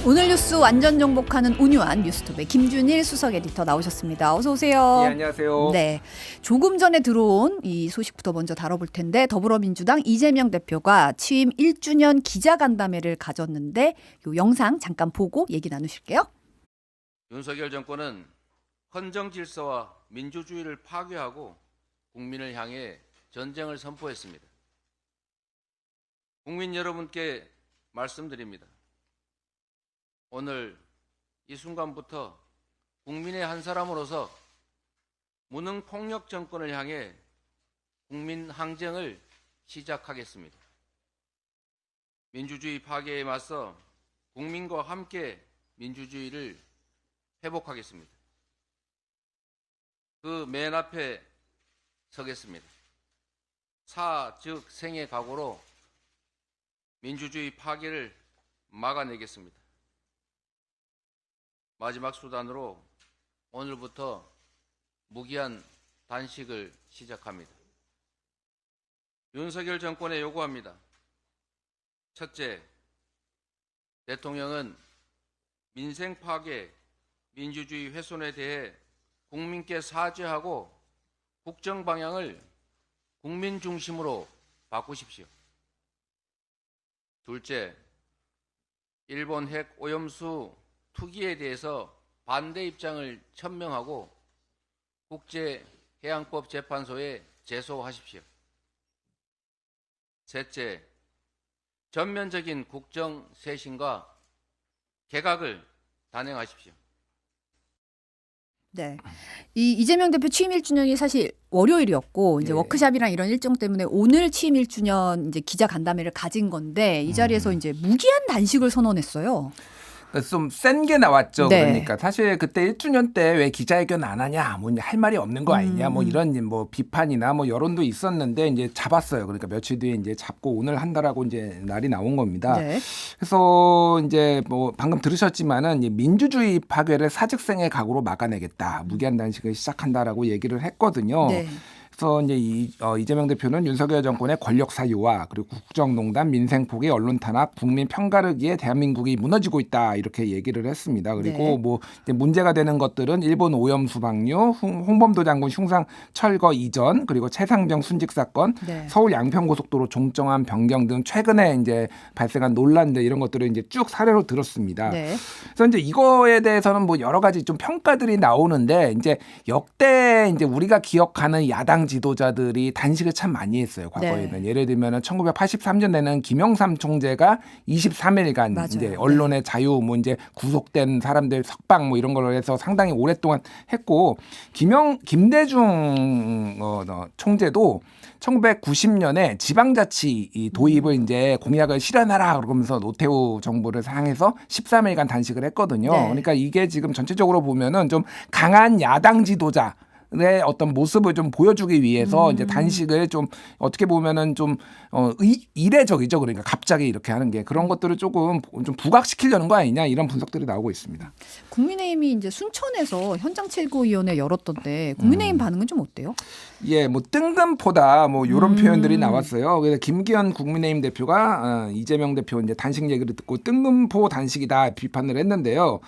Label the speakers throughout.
Speaker 1: 오늘 뉴스 완전 정복하는 온유한 뉴스톱의 김준일 수석 에디터 나오셨습니다. 어서 오세요.
Speaker 2: 네, 안녕하세요.
Speaker 1: 네, 조금 전에 들어온 이 소식부터 먼저 다뤄볼 텐데 더불어민주당 이재명 대표가 취임 1주년 기자간담회를 가졌는데 이 영상 잠깐 보고 얘기 나누실게요.
Speaker 3: 윤석열 정권은 헌정 질서와 민주주의를 파괴하고 국민을 향해 전쟁을 선포했습니다. 국민 여러분께 말씀드립니다. 오늘 이 순간부터 국민의 한 사람으로서 무능폭력 정권을 향해 국민 항쟁을 시작하겠습니다. 민주주의 파괴에 맞서 국민과 함께 민주주의를 회복하겠습니다. 그 맨 앞에 서겠습니다. 사, 즉 생의 각오로 민주주의 파괴를 막아내겠습니다. 마지막 수단으로 오늘부터 무기한 단식을 시작합니다. 윤석열 정권에 요구합니다. 첫째, 대통령은 민생 파괴, 민주주의 훼손에 대해 국민께 사죄하고 국정 방향을 국민 중심으로 바꾸십시오. 둘째, 일본 핵 오염수 투기에 대해서 반대 입장을 천명하고 국제해양법재판소에 제소하십시오. 셋째, 전면적인 국정 쇄신과 개각을 단행하십시오.
Speaker 1: 네, 이 이재명 대표 취임 1주년이 사실 월요일이었고 이제
Speaker 2: 네.
Speaker 1: 워크숍이랑 이런 일정 때문에 오늘 취임 1주년 이제 기자 간담회를 가진 건데 이 자리에서 이제 무기한 단식을 선언했어요.
Speaker 2: 좀 센 게 나왔죠.
Speaker 1: 네.
Speaker 2: 그러니까 사실 그때 1주년 때 왜 기자회견 안 하냐, 뭐 할 말이 없는 거 아니냐, 뭐 이런 뭐 비판이나 뭐 여론도 있었는데 이제 잡았어요. 그러니까 며칠 뒤에 이제 잡고 오늘 한다라고 이제 날이 나온 겁니다.
Speaker 1: 네.
Speaker 2: 그래서 이제 뭐 방금 들으셨지만은 이제 민주주의 파괴를 사직생의 각오로 막아내겠다, 무기한 단식을 시작한다라고 얘기를 했거든요.
Speaker 1: 네.
Speaker 2: 그래서 이제 이재명 대표는 윤석열 정권의 권력 사유와 그리고 국정농단, 민생 포기, 언론 탄압, 국민 편가르기에 대한민국이 무너지고 있다 이렇게 얘기를 했습니다. 그리고
Speaker 1: 네.
Speaker 2: 뭐 이제 문제가 되는 것들은 일본 오염수 방류, 홍범도 장군 흉상 철거 이전, 그리고 최상병 순직 사건,
Speaker 1: 네.
Speaker 2: 서울 양평고속도로 종점안 변경 등 최근에 이제 발생한 논란들 이런 것들을 이제 쭉 사례로 들었습니다.
Speaker 1: 네.
Speaker 2: 그래서 이제 이거에 대해서는 뭐 여러 가지 좀 평가들이 나오는데 이제 역대 이제 우리가 기억하는 야당 지도자들이 단식을 참 많이 했어요. 과거에는.
Speaker 1: 네.
Speaker 2: 예를 들면은 1983년에는 김영삼 총재가 23일간
Speaker 1: 맞아요.
Speaker 2: 이제 언론의 자유 뭐 이제 구속된 사람들 석방 뭐 이런 걸로 해서 상당히 오랫동안 했고 김대중 총재도 1990년에 지방자치 이 도입을 이제 공약을 실현하라 그러면서 노태우 정부를 향해서 13일간 단식을 했거든요.
Speaker 1: 네.
Speaker 2: 그러니까 이게 지금 전체적으로 보면은 좀 강한 야당 지도자 의 어떤 모습을 좀 보여주기 위해서 이제 단식을 좀 어떻게 보면은 좀 이례적이죠. 그러니까 갑자기 이렇게 하는 게 그런 것들을 조금 좀 부각시키려는 거 아니냐 이런 분석들이 나오고 있습니다.
Speaker 1: 국민의힘이 이제 순천에서 현장 최고위원회 열었던데 국민의힘 반응은 좀 어때요?
Speaker 2: 예, 뭐 뜬금포다 뭐 이런 표현들이 나왔어요. 그래서 김기현 국민의힘 대표가 이재명 대표 이제 단식 얘기를 듣고 뜬금포 단식이다 비판을 했는데요.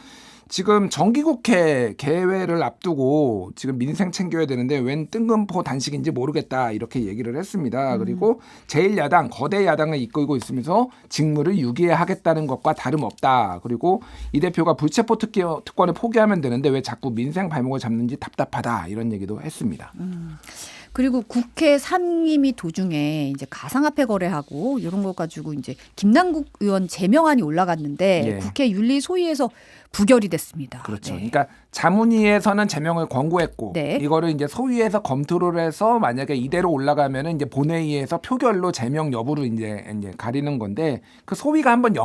Speaker 2: 지금 정기국회 개회를 앞두고 지금 민생 챙겨야 되는데 웬 뜬금포 단식인지 모르겠다 이렇게 얘기를 했습니다. 그리고 제1야당 거대 야당을 이끌고 있으면서 직무를 유기하겠다는 것과 다름없다. 그리고 이 대표가 불체포 특권을 포기하면 되는데 왜 자꾸 민생 발목을 잡는지 답답하다 이런 얘기도 했습니다.
Speaker 1: 그리고 국회 상임위 도중에 이제 가상화폐 거래하고 이런 거 가지고 이제 김남국 의원 제명안이 올라갔는데
Speaker 2: 예.
Speaker 1: 국회 윤리소위에서 부결이 됐습니다.
Speaker 2: 그렇죠.
Speaker 1: 네.
Speaker 2: 그러니까 자문위에서는 제명을 권고했고
Speaker 1: 네.
Speaker 2: 이거를 이제 소위에서 검토를 해서 만약에 이대로 올라가면은 이제 본회의에서 표결로 제명 여부를 이제 가리는 건데 그 소위가 한번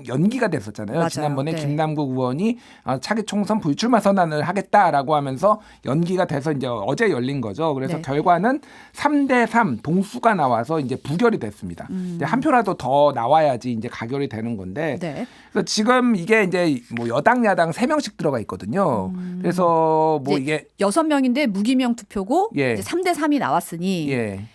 Speaker 2: 연기가 됐었잖아요.
Speaker 1: 맞아요.
Speaker 2: 지난번에
Speaker 1: 네.
Speaker 2: 김남국 의원이 차기 총선 불출마 선언을 하겠다라고 하면서 연기가 돼서 이제 어제 열린 거죠. 그래서
Speaker 1: 네.
Speaker 2: 결과는 3대3 동수가 나와서 이제 부결이 됐습니다. 이제 한 표라도 더 나와야지 이제 가결이 되는 건데
Speaker 1: 네.
Speaker 2: 그래서 지금 이게 이제 뭐 여당 야당 3명씩 들어가 있거든요. 그래서 뭐
Speaker 1: 이제
Speaker 2: 이게
Speaker 1: 6명인데 무기명 투표고
Speaker 2: 예.
Speaker 1: 이제 3대 3이 나왔으니
Speaker 2: 예.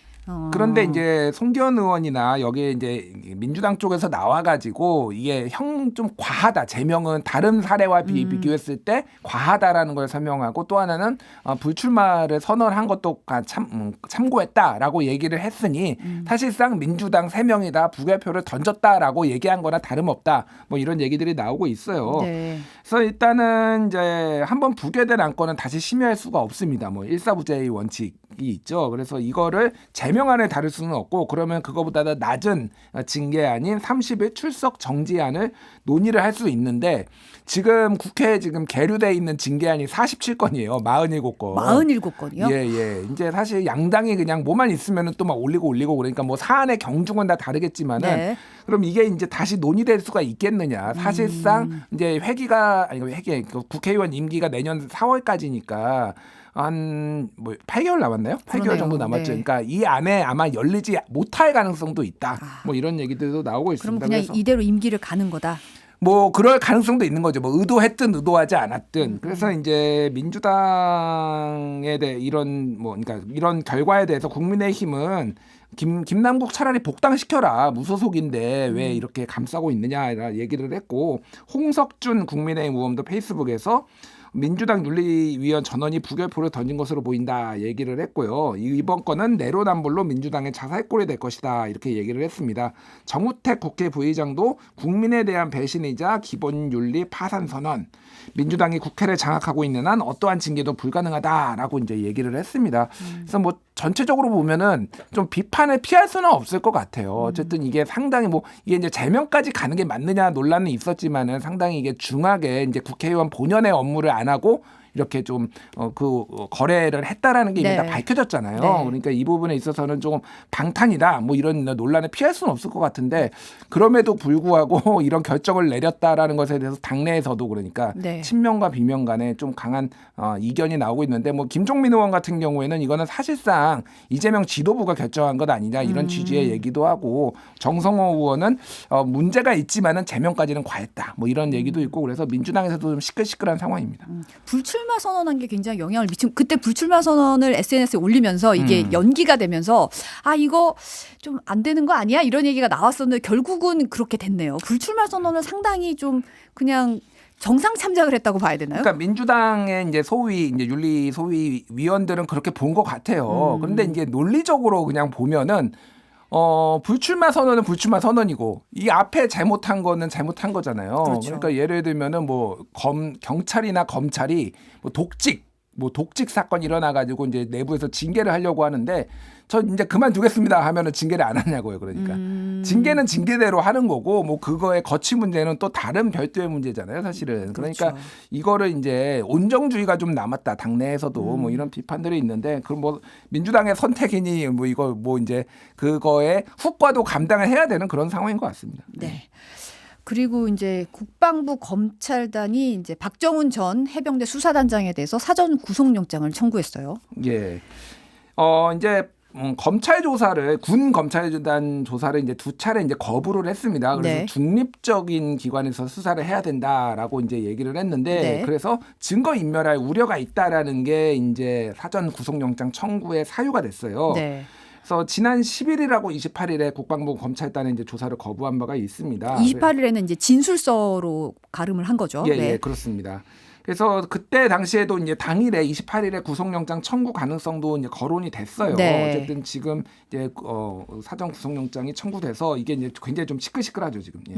Speaker 2: 그런데 이제 송기현 의원이나 여기에 이제 민주당 쪽에서 나와가지고 이게 형 좀 과하다. 제명은 다른 사례와 비교했을 때 과하다라는 걸 설명하고 또 하나는 불출마를 선언한 것도 참고했다라고 얘기를 했으니 사실상 민주당 3명이 다 부결표를 던졌다라고 얘기한 거나 다름없다. 뭐 이런 얘기들이 나오고 있어요.
Speaker 1: 네.
Speaker 2: 그래서 일단은 이제 한번 부결된 안건은 다시 심의할 수가 없습니다. 뭐 일사부재의 원칙이 있죠. 그래서 이거를 제명안에 다룰 수는 없고 그러면 그거보다 더 낮은 징계안인 30일 출석 정지안을 논의를 할 수 있는데 지금 국회에 지금 계류돼 있는 징계안이 47건이에요. 47건.
Speaker 1: 47건이요?
Speaker 2: 예. 이제 사실 양당이 그냥 뭐만 있으면은 또 막 올리고 그러니까 뭐 사안의 경중은 다 다르겠지만은
Speaker 1: 네.
Speaker 2: 그럼 이게 이제 다시 논의될 수가 있겠느냐. 사실상 이제 국회의원 임기가 내년 4월까지니까 한 뭐 8개월 남았나요? 8개월
Speaker 1: 그러네요.
Speaker 2: 정도 남았죠.
Speaker 1: 네.
Speaker 2: 그러니까 이 안에 아마 열리지 못할 가능성도 있다. 뭐 이런 얘기들도 나오고
Speaker 1: 그럼
Speaker 2: 있습니다.
Speaker 1: 그냥
Speaker 2: 그래서
Speaker 1: 이대로 임기를 가는 거다.
Speaker 2: 뭐 그럴 가능성도 있는 거죠. 뭐 의도했든 의도하지 않았든. 그래서 이제 민주당에 대해 그러니까 이런 결과에 대해서 국민의힘은 김남국 차라리 복당시켜라. 무소속인데 왜 이렇게 감싸고 있느냐 얘기를 했고 홍석준 국민의힘 의원도 페이스북에서 민주당 윤리위원 전원이 부결표를 던진 것으로 보인다 얘기를 했고요. 이번 건은 내로남불로 민주당의 자살골이 될 것이다 이렇게 얘기를 했습니다. 정우택 국회 부의장도 국민에 대한 배신이자 기본윤리 파산 선언. 민주당이 국회를 장악하고 있는 한 어떠한 징계도 불가능하다라고 이제 얘기를 했습니다. 그래서 뭐 전체적으로 보면은 좀 비판을 피할 수는 없을 것 같아요. 어쨌든 이게 상당히 이게 이제 제명까지 가는 게 맞느냐 논란은 있었지만은 상당히 이게 중하게 이제 국회의원 본연의 업무를 안 하고 이렇게 좀 거래를 했다라는 게 이미 다 밝혀졌잖아요.
Speaker 1: 네.
Speaker 2: 그러니까 이 부분에 있어서는 조금 방탄이다. 뭐 이런 논란을 피할 수는 없을 것 같은데 그럼에도 불구하고 이런 결정을 내렸다라는 것에 대해서 당내에서도 그러니까
Speaker 1: 네.
Speaker 2: 친명과 비명 간에 좀 강한 이견이 나오고 있는데 뭐 김종민 의원 같은 경우에는 이거는 사실상 이재명 지도부가 결정한 것 아니냐 이런 취지의 얘기도 하고 정성호 의원은 문제가 있지만은 제명까지는 과했다. 뭐 이런 얘기도 있고 그래서 민주당에서도 좀 시끌시끌한 상황입니다.
Speaker 1: 불출마 선언한 게 굉장히 영향을 미친. 그때 불출마 선언을 SNS에 올리면서 이게 연기가 되면서 이거 좀 안 되는 거 아니야? 이런 얘기가 나왔었는데 결국은 그렇게 됐네요. 불출마 선언을 상당히 좀 그냥 정상 참작을 했다고 봐야 되나요?
Speaker 2: 그러니까 민주당의 이제 윤리 소위 위원들은 그렇게 본 것 같아요. 그런데 이제 논리적으로 그냥 보면은 불출마 선언은 불출마 선언이고 이 앞에 잘못한 거는 잘못한 거잖아요.
Speaker 1: 그렇죠.
Speaker 2: 그러니까 예를 들면은 뭐 경찰이나 검찰이 독직 사건 일어나가지고 이제 내부에서 징계를 하려고 하는데 저 이제 그만두겠습니다 하면은 징계를 안 하냐고요. 그러니까 징계는 징계대로 하는 거고 뭐 그거의 거치 문제는 또 다른 별도의 문제잖아요. 사실은 그러니까
Speaker 1: 그렇죠.
Speaker 2: 이거를 이제 온정주의가 좀 남았다 당내에서도 뭐 이런 비판들이 있는데 그럼 뭐 민주당의 선택이니 뭐 이거 뭐 이제 그거의 후과도 감당을 해야 되는 그런 상황인 것 같습니다.
Speaker 1: 네. 그리고 이제 국방부 검찰단이 이제 박정훈 전 해병대 수사단장에 대해서 사전 구속영장을 청구했어요.
Speaker 2: 예. 이제 검찰 조사를 군 검찰단 조사를 이제 2차례 이제 거부를 했습니다. 그래서
Speaker 1: 네.
Speaker 2: 중립적인 기관에서 수사를 해야 된다라고 이제 얘기를 했는데
Speaker 1: 네.
Speaker 2: 그래서 증거 인멸할 우려가 있다라는 게 이제 사전 구속영장 청구의 사유가 됐어요.
Speaker 1: 네.
Speaker 2: 그래서 지난 11일하고 28일에 국방부 검찰단에 이제 조사를 거부한 바가 있습니다.
Speaker 1: 28일에는 이제 진술서로 가름을 한 거죠.
Speaker 2: 예,
Speaker 1: 네.
Speaker 2: 예, 그렇습니다. 그래서 그때 당시에도 이제 당일에 28일에 구속영장 청구 가능성도 이제 거론이 됐어요.
Speaker 1: 네.
Speaker 2: 어쨌든 지금 이제 사전 구속영장이 청구돼서 이게 이제 굉장히 좀 시끌시끌하죠 지금. 예.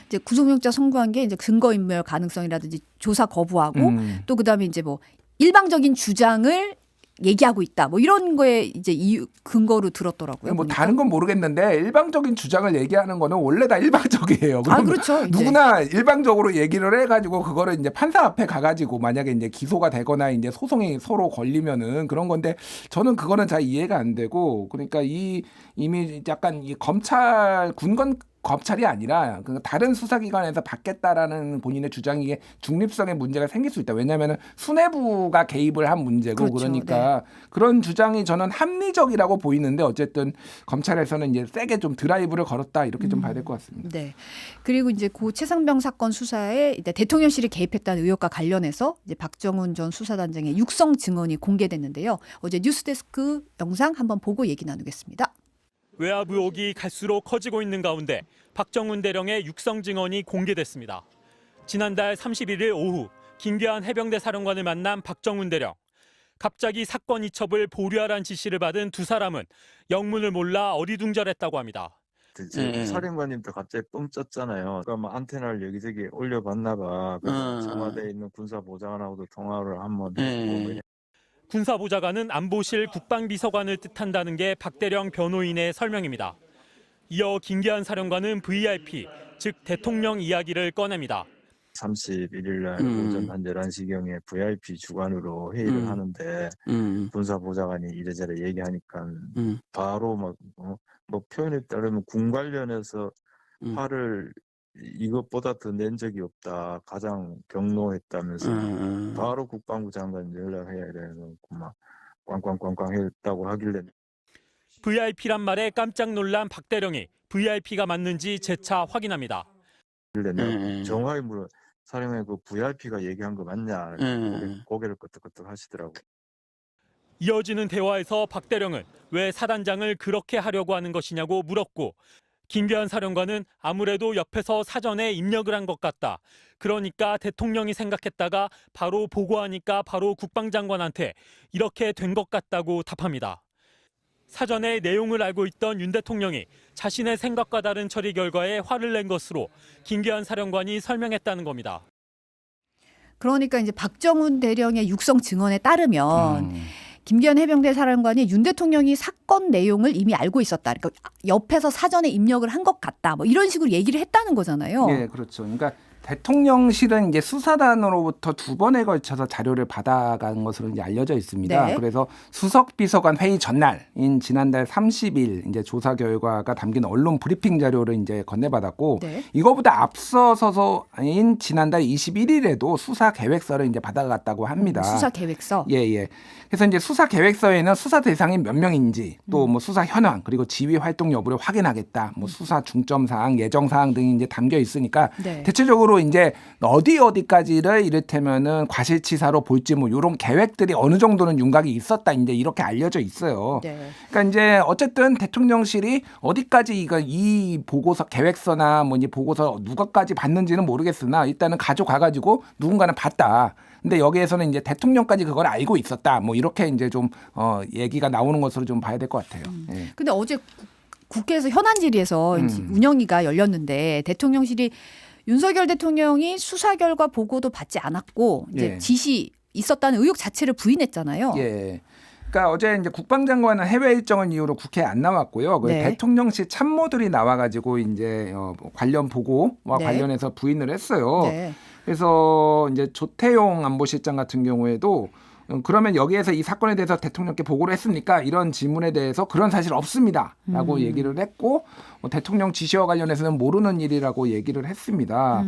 Speaker 1: 이제 구속영장 청구한 게 이제 증거인멸 가능성이라든지 조사 거부하고 또 그다음에 이제 뭐 일방적인 주장을 얘기하고 있다. 뭐 이런 거에 이제 이유 근거로 들었더라고요.
Speaker 2: 뭐
Speaker 1: 보니까.
Speaker 2: 다른 건 모르겠는데 일방적인 주장을 얘기하는 거는 원래 다 일방적이에요. 그럼
Speaker 1: 그렇죠. 이제.
Speaker 2: 누구나 일방적으로 얘기를 해가지고 그거를 이제 판사 앞에 가가지고 만약에 이제 기소가 되거나 이제 소송이 서로 걸리면은 그런 건데 저는 그거는 잘 이해가 안 되고 그러니까 이미 약간 이 검찰 검찰이 아니라 그 다른 수사기관에서 받겠다라는 본인의 주장이 중립성에 문제가 생길 수 있다. 왜냐하면 수뇌부가 개입을 한 문제고
Speaker 1: 그렇죠.
Speaker 2: 그러니까 그런 주장이 저는 합리적이라고 보이는데 어쨌든 검찰에서는 이제 세게 좀 드라이브를 걸었다 이렇게 좀 봐야 될 것 같습니다.
Speaker 1: 네. 그리고 이제 고 최상병 사건 수사에 이제 대통령실이 개입했다는 의혹과 관련해서 이제 박정훈 전 수사단장의 육성 증언이 공개됐는데요. 어제 뉴스데스크 영상 한번 보고 얘기 나누겠습니다.
Speaker 4: 외압 의혹이 갈수록 커지고 있는 가운데 박정훈 대령의 육성 증언이 공개됐습니다. 지난달 31일 오후 김계한 해병대 사령관을 만난 박정훈 대령. 갑자기 사건 이첩을 보류하라는 지시를 받은 두 사람은 영문을 몰라 어리둥절했다고 합니다.
Speaker 5: 사령관님도 갑자기 뻥 쪘잖아요. 그러니까 뭐 안테나를 여기저기 올려봤나 봐. 그래서 청와대에 있는 군사보좌관하고도 통화를 한번 했고
Speaker 4: 군사보좌관은 안보실 국방비서관을 뜻한다는 게 박 대령 변호인의 설명입니다. 이어 김계한 사령관은 VIP, 즉 대통령 이야기를 꺼냅니다.
Speaker 5: 31일 날 오전 한 11시경에 VIP 주관으로 회의를 하는데 군사보좌관이 이래저래 얘기하니까 바로 뭐 표현에 따르면 군 관련해서 화를 이것보다 더 낸 적이 없다. 가장 경로했다면서 바로 국방부 장관 연락해야 이래서 막 꽝꽝꽝꽝 했다고 하길래
Speaker 4: VIP란 말에 깜짝 놀란 박 대령이 VIP가 맞는지 재차 확인합니다.
Speaker 5: 정확히 물어 사령관 그 VIP가 얘기한 거 맞냐 고개를 끄덕끄덕 하시더라고.
Speaker 4: 이어지는 대화에서 박 대령은 왜 사단장을 그렇게 하려고 하는 것이냐고 물었고 김계한 사령관은 아무래도 옆에서 사전에 입력을 한 것 같다. 그러니까 대통령이 생각했다가 바로 보고하니까 바로 국방장관한테 이렇게 된 것 같다고 답합니다. 사전에 내용을 알고 있던 윤 대통령이 자신의 생각과 다른 처리 결과에 화를 낸 것으로 김계한 사령관이 설명했다는 겁니다.
Speaker 1: 그러니까 이제 박정훈 대령의 육성 증언에 따르면 김기현 해병대 사령관이 윤 대통령이 사건 내용을 이미 알고 있었다. 그러니까 옆에서 사전에 입력을 한 것 같다. 뭐 이런 식으로 얘기를 했다는 거잖아요.
Speaker 2: 예, 그렇죠. 그러니까 대통령실은 이제 수사단으로부터 두 번에 걸쳐서 자료를 받아간 것으로 이제 알려져 있습니다.
Speaker 1: 네.
Speaker 2: 그래서 수석 비서관 회의 전날인 지난달 30일 이제 조사 결과가 담긴 언론 브리핑 자료를 이제 건네받았고
Speaker 1: 네.
Speaker 2: 이거보다 앞서서인 지난달 21일에도 수사 계획서를 이제 받아갔다고 합니다.
Speaker 1: 수사 계획서.
Speaker 2: 예, 예. 그래서 이제 수사 계획서에는 수사 대상이 몇 명인지 또 뭐 수사 현황 그리고 지휘 활동 여부를 확인하겠다. 뭐 수사 중점 사항, 예정 사항 등이 이제 담겨 있으니까
Speaker 1: 네.
Speaker 2: 대체적으로 이제 어디까지를 이를테면은 과실치사로 볼지 뭐 이런 계획들이 어느 정도는 윤곽이 있었다 이제 이렇게 알려져 있어요.
Speaker 1: 네.
Speaker 2: 그러니까 이제 어쨌든 대통령실이 어디까지 이 보고서 계획서나 뭐 이 보고서 누가까지 봤는지는 모르겠으나 일단은 가져가가지고 누군가는 봤다. 근데 여기에서는 이제 대통령까지 그걸 알고 있었다. 뭐 이렇게 이제 좀 얘기가 나오는 것으로 좀 봐야 될 것 같아요. 예.
Speaker 1: 근데 어제 국회에서 현안 질의에서 이제 운영위가 열렸는데 대통령실이 윤석열 대통령이 수사 결과 보고도 받지 않았고 이제
Speaker 2: 예.
Speaker 1: 지시 있었다는 의혹 자체를 부인했잖아요.
Speaker 2: 예. 그러니까 어제 이제 국방장관은 해외 일정을 이유로 국회에 안 나왔고요.
Speaker 1: 네.
Speaker 2: 대통령실 참모들이 나와가지고 이제 관련 보고와
Speaker 1: 네.
Speaker 2: 관련해서 부인을 했어요.
Speaker 1: 네.
Speaker 2: 그래서 이제 조태용 안보실장 같은 경우에도 그러면 여기에서 이 사건에 대해서 대통령께 보고를 했습니까? 이런 질문에 대해서 그런 사실 없습니다라고 얘기를 했고 대통령 지시와 관련해서는 모르는 일이라고 얘기를 했습니다.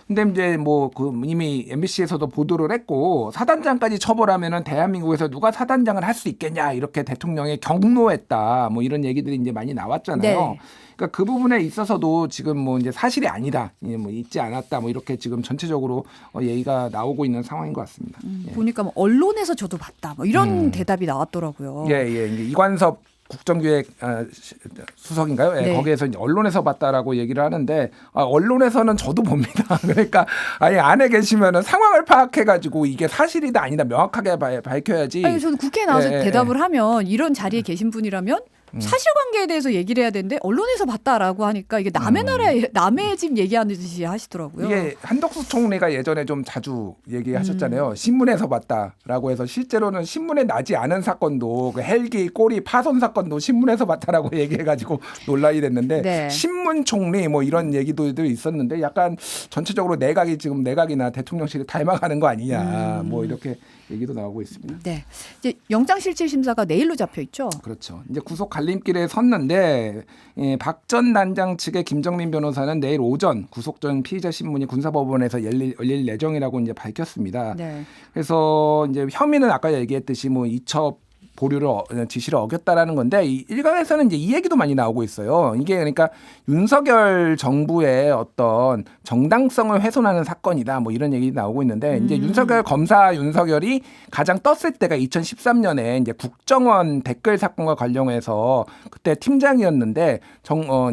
Speaker 2: 근데 이제 뭐 그 이미 MBC에서도 보도를 했고 사단장까지 처벌하면은 대한민국에서 누가 사단장을 할 수 있겠냐 이렇게 대통령이 경로했다. 뭐 이런 얘기들이 이제 많이 나왔잖아요.
Speaker 1: 네.
Speaker 2: 그러니까 그 부분에 있어서도 지금 뭐 이제 사실이 아니다, 뭐 있지 않았다, 뭐 이렇게 지금 전체적으로 얘기가 나오고 있는 상황인 것 같습니다. 예.
Speaker 1: 보니까 뭐 언론에서 저도 봤다. 뭐 이런 대답이 나왔더라고요.
Speaker 2: 예, 예. 이제 이관섭 국정기획 수석인가요? 예,
Speaker 1: 네.
Speaker 2: 거기에서 이제 언론에서 봤다라고 얘기를 하는데 언론에서는 저도 봅니다. 그러니까 아예 안에 계시면은 상황을 파악해가지고 이게 사실이다 아니다 명확하게 밝혀야지.
Speaker 1: 아니 저는 국회에 나와서
Speaker 2: 예,
Speaker 1: 대답을 하면 이런 자리에 계신 분이라면 사실관계에 대해서 얘기를 해야 되는데 언론에서 봤다라고 하니까 이게 남의 나라에 남의 집 얘기하는 듯이 하시더라고요.
Speaker 2: 이게 한덕수 총리가 예전에 좀 자주 얘기하셨잖아요. 신문에서 봤다라고 해서 실제로는 신문에 나지 않은 사건도 그 헬기 꼬리 파손 사건도 신문에서 봤다라고 얘기해가지고 논란이 됐는데
Speaker 1: 네.
Speaker 2: 신문 총리 뭐 이런 얘기도 있었는데 약간 전체적으로 내각이 지금 내각이나 대통령실이 닮아가는 거 아니냐 뭐 이렇게 얘기도 나오고 있습니다.
Speaker 1: 네. 이제 영장실질심사가 내일로 잡혀 있죠.
Speaker 2: 그렇죠. 이제 구속 갈림길에 섰는데 박 전 단장 측의 김정민 변호사는 내일 오전 구속 전 피의자 신문이 군사법원에서 열릴 예정이라고 이제 밝혔습니다.
Speaker 1: 네.
Speaker 2: 그래서 이제 혐의는 아까 얘기했듯이 뭐 이첩 보류를 지시를 어겼다라는 건데 일각에서는 이제 이 얘기도 많이 나오고 있어요. 이게 그러니까 윤석열 정부의 어떤 정당성을 훼손하는 사건이다. 뭐 이런 얘기 나오고 있는데 이제 윤석열 검사 윤석열이 가장 떴을 때가 2013년에 이제 국정원 댓글 사건과 관련해서 그때 팀장이었는데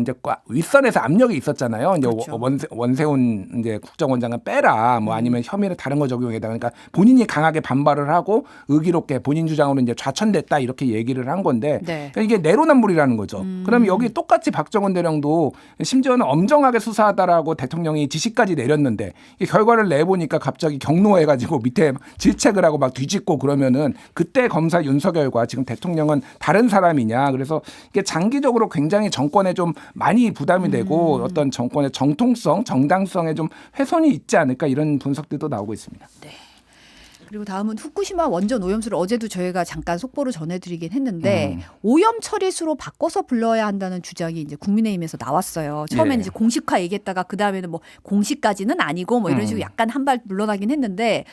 Speaker 2: 이제 윗선에서 압력이 있었잖아요. 이제
Speaker 1: 그렇죠.
Speaker 2: 원세훈 이제 국정원장은 빼라. 뭐 아니면 혐의를 다른 거 적용해다. 그러니까 본인이 강하게 반발을 하고 의기롭게 본인 주장으로 이제 좌천됐다 이렇게 얘기를 한 건데
Speaker 1: 네.
Speaker 2: 그러니까 이게 내로남불이라는 거죠. 그러면 여기 똑같이 박정원 대령도 심지어는 엄정하게 수사하다라고 대통령이 지시까지 내렸는데 이 결과를 내보니까 갑자기 경로해가지고 밑에 질책을 하고 막 뒤집고 그러면은 그때 검사 윤석열과 지금 대통령은 다른 사람이냐. 그래서 이게 장기적으로 굉장히 정권에 좀 많이 부담이 되고 어떤 정권의 정통성, 정당성에 좀 훼손이 있지 않을까 이런 분석들도 나오고 있습니다.
Speaker 1: 그리고 다음은 후쿠시마 원전 오염수를 어제도 저희가 잠깐 속보로 전해드리긴 했는데 오염 처리수로 바꿔서 불러야 한다는 주장이 이제 국민의힘에서 나왔어요. 처음에는
Speaker 2: 예.
Speaker 1: 이제 공식화 얘기했다가 그 다음에는 뭐 공식까지는 아니고 뭐 이런 식으로 약간 한 발 물러나긴 했는데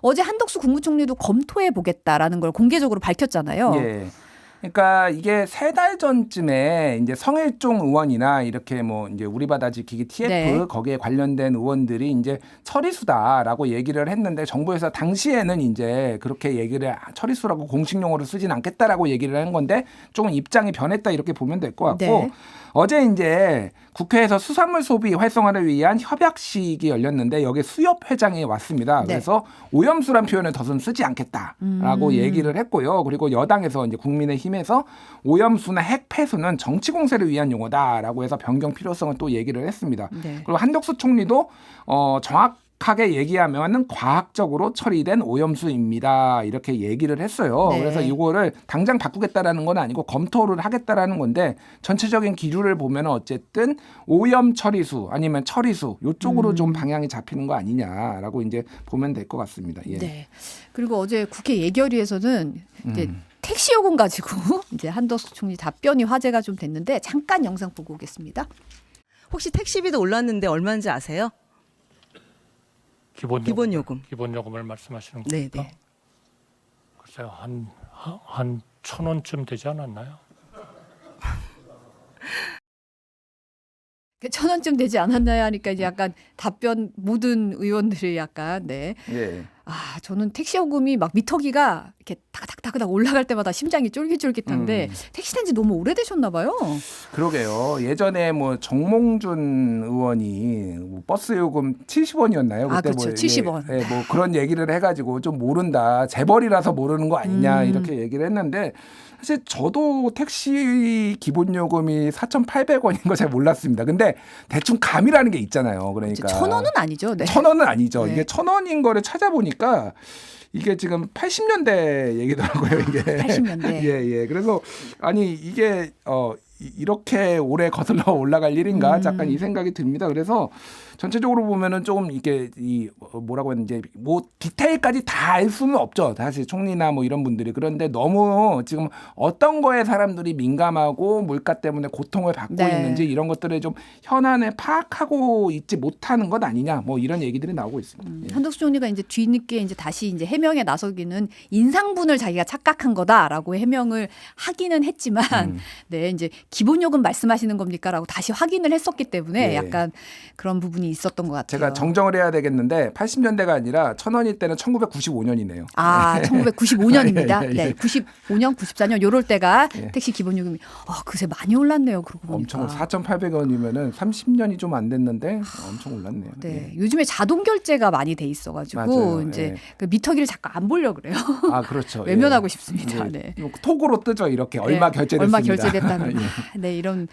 Speaker 1: 어제 한덕수 국무총리도 검토해 보겠다라는 걸 공개적으로 밝혔잖아요.
Speaker 2: 예. 그러니까 이게 3달 전쯤에 이제 성일종 의원이나 이렇게 뭐 이제 우리 바다 지키기 TF
Speaker 1: 네.
Speaker 2: 거기에 관련된 의원들이 이제 처리수다라고 얘기를 했는데 정부에서 당시에는 이제 그렇게 얘기를 처리수라고 공식 용어로 쓰진 않겠다라고 얘기를 한 건데 조금 입장이 변했다 이렇게 보면 될 것 같고
Speaker 1: 네.
Speaker 2: 어제 이제 국회에서 수산물 소비 활성화를 위한 협약식이 열렸는데 여기 수협 회장이 왔습니다.
Speaker 1: 네.
Speaker 2: 그래서 오염수란 표현을 더는 쓰지 않겠다라고 얘기를 했고요. 그리고 여당에서 이제 국민의힘에서 오염수나 핵 폐수는 정치 공세를 위한 용어다라고 해서 변경 필요성을 또 얘기를 했습니다.
Speaker 1: 네.
Speaker 2: 그리고 한덕수 총리도 정확하게 얘기하면은 과학적으로 처리된 오염수입니다. 이렇게 얘기를 했어요.
Speaker 1: 네.
Speaker 2: 그래서 이거를 당장 바꾸겠다라는 건 아니고 검토를 하겠다라는 건데 전체적인 기류를 보면 어쨌든 오염 처리수 아니면 처리수 이쪽으로 좀 방향이 잡히는 거 아니냐라고 이제 보면 될 것 같습니다. 예.
Speaker 1: 네. 그리고 어제 국회 예결위에서는 이제 택시 요금 가지고 이제 한덕수 총리 답변이 화제가 좀 됐는데 잠깐 영상 보고 오겠습니다.
Speaker 6: 혹시 택시비도 올랐는데 얼마인지 아세요? 기본 요금.
Speaker 7: 기본 요금을 말씀하시는
Speaker 6: 네,
Speaker 7: 겁니까?
Speaker 6: 네.
Speaker 7: 글쎄요, 한 1,000원쯤 되지 않았나요?
Speaker 1: 1,000원쯤 되지 않았나요? 하니까 이제 약간 답변 모든 의원들이 약간 네.
Speaker 2: 예.
Speaker 1: 아, 저는 택시 요금이 막 미터기가 이렇게 다그닥 올라갈 때마다 심장이 쫄깃쫄깃한데 택시 탄 지 너무 오래되셨나 봐요.
Speaker 2: 그러게요. 예전에 뭐 정몽준 의원이 뭐 버스 요금 70원이었나요?
Speaker 1: 아, 그렇죠. 70원.
Speaker 2: 예, 뭐 그런 얘기를 해가지고 좀 모른다. 재벌이라서 모르는 거 아니냐 이렇게 얘기를 했는데 사실 저도 택시 기본 요금이 4,800원인 거 잘 몰랐습니다. 근데 대충 감이라는 게 있잖아요. 그러니까
Speaker 1: 1,000원은 아니죠. 네.
Speaker 2: 1,000원은 아니죠.
Speaker 1: 네.
Speaker 2: 이게 1,000원인 거를 찾아보니까 이게 지금 80년대 얘기더라고요. 이게
Speaker 1: 80년대.
Speaker 2: 예. 그래서 아니 이게 이렇게 오래 거슬러 올라갈 일인가 잠깐 이 생각이 듭니다. 그래서 전체적으로 보면은 조금 이게 뭐라고 했는지 뭐 디테일까지 다 알 수는 없죠. 사실 총리나 뭐 이런 분들이. 그런데 너무 지금 어떤 거에 사람들이 민감하고 물가 때문에 고통을 받고
Speaker 1: 네.
Speaker 2: 있는지 이런 것들을 좀 현안에 파악하고 있지 못하는 것 아니냐. 뭐 이런 얘기들이 나오고 있습니다. 예.
Speaker 1: 한덕수 총리가 이제 뒤늦게 이제 다시 이제 해명에 나서기는 인상분을 자기가 착각한 거다라고 해명을 하기는 했지만 네, 이제 기본 요금 말씀하시는 겁니까라고 다시 확인을 했었기 때문에
Speaker 2: 예.
Speaker 1: 약간 그런 부분이 있었던 것 같아요.
Speaker 2: 제가 정정을 해야 되겠는데 80년대가 아니라 1,000원일 때는 1995년이네요.
Speaker 1: 아, 1995년입니다.
Speaker 2: 예.
Speaker 1: 네, 95년, 94년 요럴 때가
Speaker 2: 예.
Speaker 1: 택시 기본 요금이 그새 많이 올랐네요. 그러고 보니까.
Speaker 2: 엄청 4,800원이면은 30년이 좀 안 됐는데 엄청 올랐네요.
Speaker 1: 네,
Speaker 2: 예.
Speaker 1: 요즘에 자동 결제가 많이 돼 있어가지고
Speaker 2: 맞아요.
Speaker 1: 이제
Speaker 2: 예.
Speaker 1: 그 미터기를 자꾸 안 보려 그래요.
Speaker 2: 아 그렇죠.
Speaker 1: 외면하고
Speaker 2: 예.
Speaker 1: 싶습니다. 네.
Speaker 2: 톡으로 뜨죠. 이렇게 얼마
Speaker 1: 네,
Speaker 2: 결제됐습니다.
Speaker 1: 얼마 결제됐다는
Speaker 2: 예.
Speaker 1: 네, 이런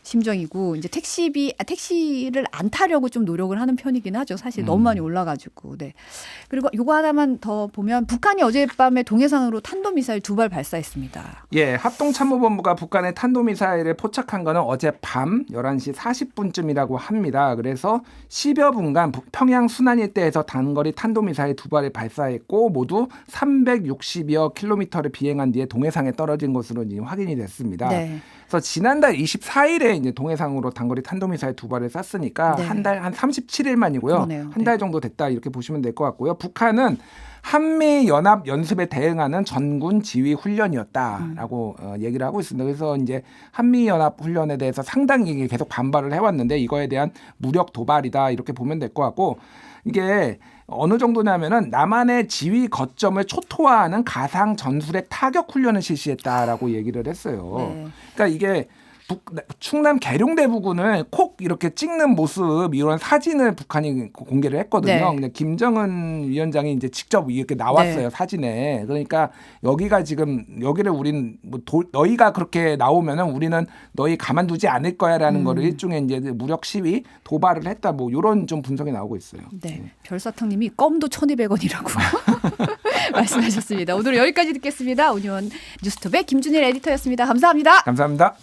Speaker 1: 심정이고 이제 택시를 안 타려고 좀 노력을 하는 편이긴 하죠. 사실 너무 많이 올라가지고. 네. 그리고 요거 하나만 더 보면 북한이 어젯밤에 동해상으로 탄도미사일 2발 발사했습니다.
Speaker 2: 예, 합동참모본부가 북한의 탄도미사일을 포착한 거는 어젯밤 11시 40분쯤이라고 합니다. 그래서 10여 분간 평양 순안 일대에서 단거리 탄도미사일 2발을 발사했고 모두 360여 킬로미터를 비행한 뒤에 동해상에 떨어진 것으로 이제 확인이 됐습니다.
Speaker 1: 네.
Speaker 2: 그래서 지난달 24일에 이제 동해상으로 단거리 탄도미사일 2발을 쐈으니까
Speaker 1: 네.
Speaker 2: 한 달 한 37일 만이고요.
Speaker 1: 그러네요.
Speaker 2: 한 달 정도 됐다 이렇게 보시면 될 것 같고요. 북한은 한미 연합 연습에 대응하는 전군 지휘 훈련이었다라고 얘기를 하고 있습니다. 그래서 이제 한미 연합 훈련에 대해서 상당히 계속 반발을 해왔는데 이거에 대한 무력 도발이다 이렇게 보면 될 것 같고 이게 어느 정도냐면은 남한의 지휘 거점을 초토화하는 가상 전술핵 타격 훈련을 실시했다라고 얘기를 했어요.
Speaker 1: 네.
Speaker 2: 그러니까 이게 충남 계룡대 부근을 콕 이렇게 찍는 모습 이런 사진을 북한이 공개를 했거든요.
Speaker 1: 네.
Speaker 2: 근데 김정은 위원장이 이제 직접 이렇게 나왔어요.
Speaker 1: 네.
Speaker 2: 사진에. 그러니까 여기가 지금 여기를 우린 뭐 너희가 그렇게 나오면은 우리는 너희 가만두지 않을 거야라는 거를 일종의 이제 무력 시위 도발을 했다. 뭐 이런 좀 분석이 나오고 있어요.
Speaker 1: 네. 별사탕님이 껌도 1,200원이라고 말씀하셨습니다. 오늘 여기까지 듣겠습니다. 오니온 뉴스톱의 김준일 에디터였습니다. 감사합니다.
Speaker 2: 감사합니다.